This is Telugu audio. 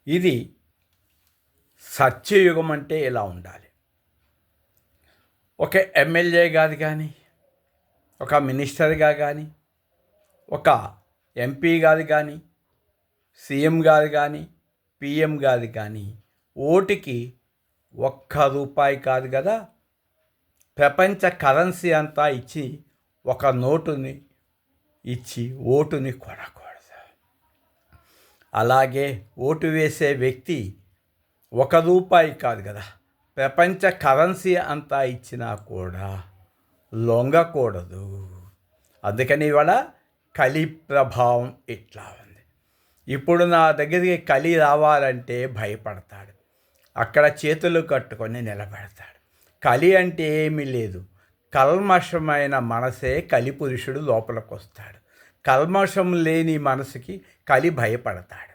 ఇది సత్యయుగం అంటే ఇలా ఉండాలి. ఒక ఎమ్మెల్యే గారు కానీ, ఒక మినిస్టర్గా కానీ, ఒక ఎంపీ గారు కానీ, సీఎం గారు కానీ, పిఎం గారు కానీ ఓటుకి ₹1 కాదు కదా, ప్రపంచ కరెన్సీ అంతా ఇచ్చి ఒక నోటుని ఇచ్చి ఓటుని కొనకూడదు. అలాగే ఓటు వేసే వ్యక్తి ₹1 కాదు కదా, ప్రపంచ కరెన్సీ అంతా ఇచ్చినా కూడా లొంగకూడదు. అందుకని ఇవాళ కలి ప్రభావం ఇట్లా ఉంది. ఇప్పుడు నా దగ్గరికి కలి రావాలంటే భయపడతాడు, అక్కడ చేతులు కట్టుకొని నిలబెడతాడు. కలి అంటే ఏమీ లేదు, కల్మషమైన మనసే కలి పురుషుడు లోపలికి వస్తాడు. కల్మషం లేని మనసుకి కలి భయపడతాడు.